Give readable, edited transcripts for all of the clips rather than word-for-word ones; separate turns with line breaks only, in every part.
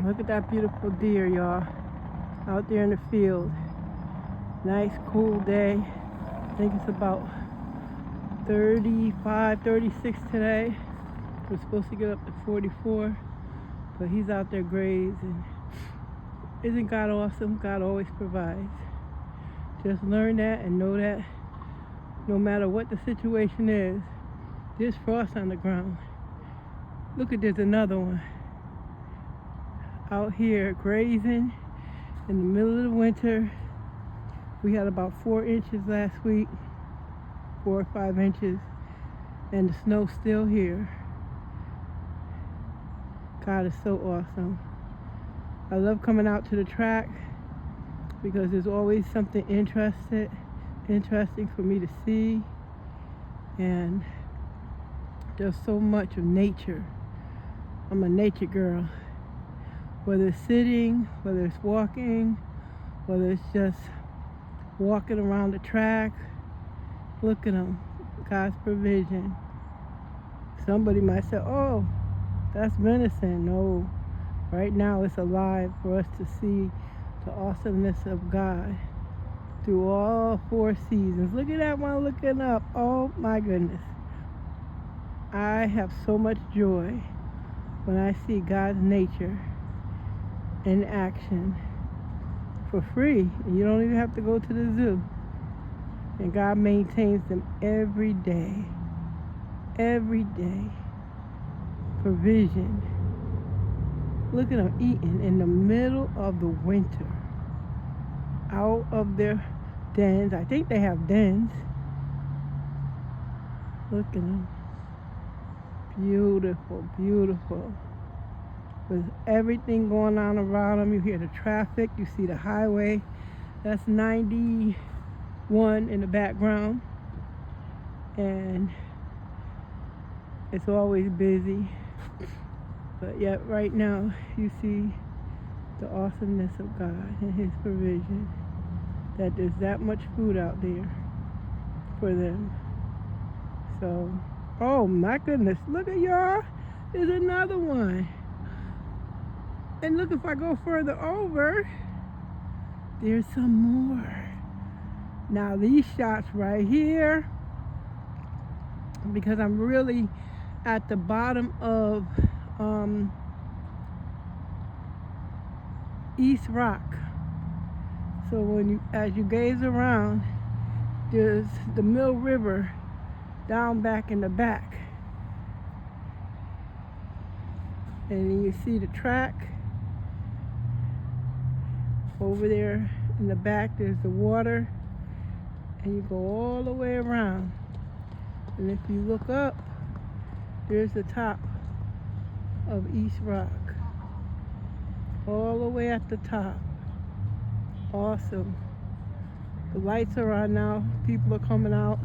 Look at that beautiful deer, y'all. Out there in the field. Nice, cool day. I think it's about 35, 36 today. We're supposed to get up to 44. But he's out there grazing. Isn't God awesome? God always provides. Just learn that and know that no matter what the situation is, there's frost on the ground. Look at, there's another one. Out here grazing in the middle of the winter. We had about 4 inches last week, 4 or 5 inches, and the snow's still here. God is so awesome. I love coming out to the track because there's always something interesting for me to see, and there's so much of nature. I'm a nature girl. Whether it's sitting, whether it's walking, whether it's just walking around the track, look at them, God's provision. Somebody might say, oh, that's venison. No, right now it's alive for us to see the awesomeness of God through all 4 seasons. Look at that one looking up. Oh my goodness. I have so much joy when I see God's nature in action for free. And you don't even have to go to the zoo. And God maintains them every day. Every day. Provision. Look at them eating in the middle of the winter. Out of their dens. I think they have dens. Look at them. Beautiful, beautiful. With everything going on around them, you hear the traffic, you see the highway. That's 91 in the background. And it's always busy. But yet right now, you see the awesomeness of God and His provision. That there's that much food out there for them. So, oh my goodness, look at y'all. There's another one. And look, if I go further over, there's some more. Now these shots right here, because I'm really at the bottom of East Rock. So as you gaze around, there's the Mill River down back in the back. And then you see the track. Over there in the back, there's the water, and you go all the way around. And if you look up, there's the top of East Rock. All the way at the top. Awesome. The lights are on now. People are coming out.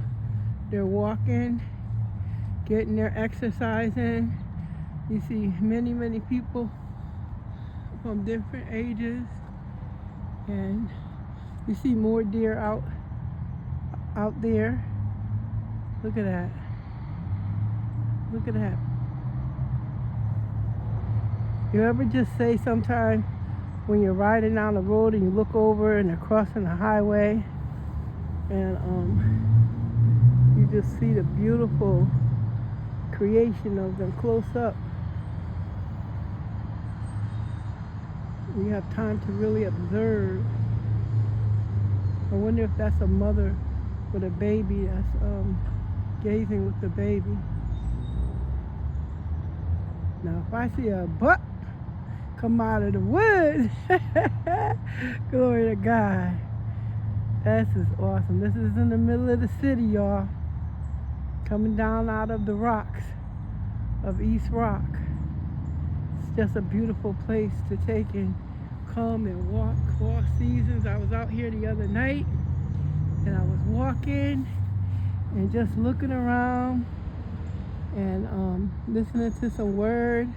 They're walking, getting their exercise in. You see many, many people from different ages. And you see more deer out there. Look at that. Look at that. You ever just say sometime when you're riding down the road and you look over and they're crossing the highway and you just see the beautiful creation of them close up. You have time to really observe. I wonder if that's a mother with a baby that's gazing with the baby. Now, if I see a buck come out of the woods, glory to God. This is awesome. This is in the middle of the city, y'all. Coming down out of the rocks of East Rock. It's just a beautiful place to take and come and walk. All seasons. I was out here the other night and I was walking and just looking around and listening to some word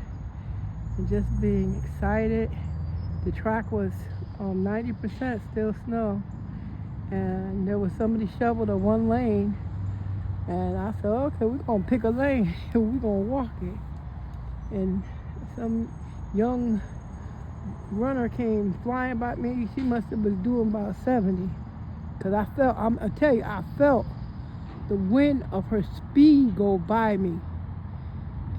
and just being excited. The track was 90% still snow, and there was somebody shoveled a 1 lane, and I said, okay, we're gonna pick a lane and we're gonna walk it. And some young runner came flying by me. She must have been doing about 70. Because I felt the wind of her speed go by me.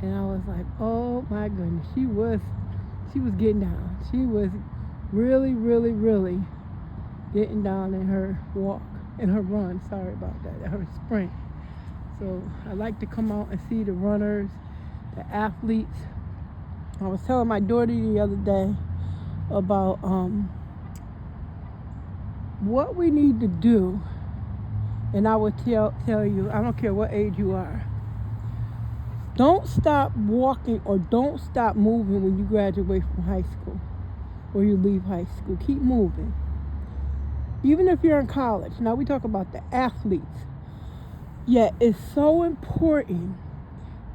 And I was like, oh my goodness. She was getting down. She was really, really, really getting down in her walk, in her run. Sorry about that, her sprint. So I like to come out and see the runners, the athletes. I was telling my daughter the other day about what we need to do, and I would tell you, I don't care what age you are, don't stop walking or don't stop moving when you graduate from high school or you leave high school. Keep moving. Even if you're in college. Now we talk about the athletes. Yet it's so important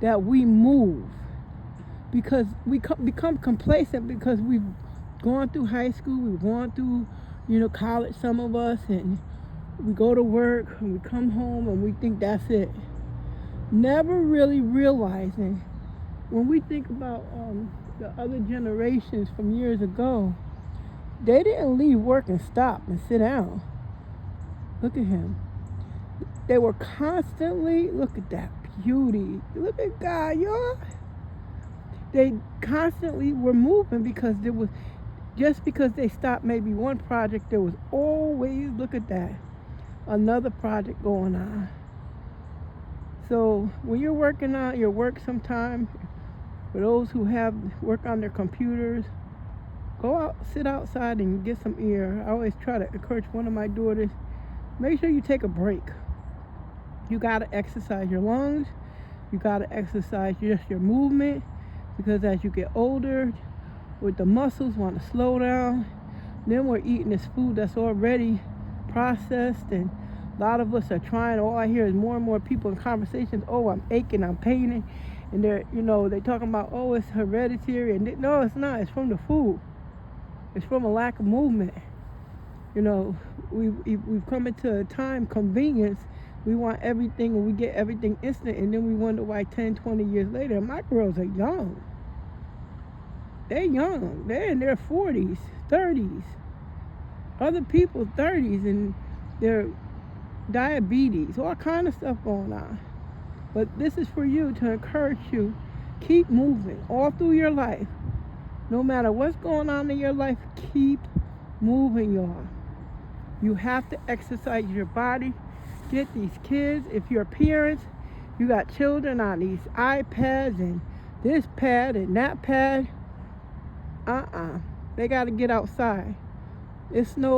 that we move, because we become complacent because we've gone through high school, we've gone through, college, some of us, and we go to work and we come home and we think that's it. Never really realizing, when we think about the other generations from years ago, they didn't leave work and stop and sit down. Look at him. They were constantly, look at that beauty. Look at God, y'all. They constantly were moving because just because they stopped maybe one project, there was always, look at that, another project going on. So when you're working on your work sometime, for those who have work on their computers, go out, sit outside and get some air. I always try to encourage one of my daughters, make sure you take a break. You got to exercise your lungs. You got to exercise just your movement, because as you get older, with the muscles want to slow down. Then we're eating this food that's already processed, and a lot of us are trying. All I hear is more and more people in conversations, oh, I'm aching, I'm paining, and they're talking about, oh, it's hereditary, and no, it's not. It's from the food. It's from a lack of movement. We've come into a time convenience. We want everything, and we get everything instant, and then we wonder why 10, 20 years later, my girls are young. They're young. They're in their 40s, 30s. Other people 30s, and they're diabetes, all kind of stuff going on. But this is for you, to encourage you, keep moving all through your life. No matter what's going on in your life, keep moving, y'all. You have to exercise your body. Get these kids, if you're parents, you got children on these iPads and this pad and that pad. They got to get outside. It snows.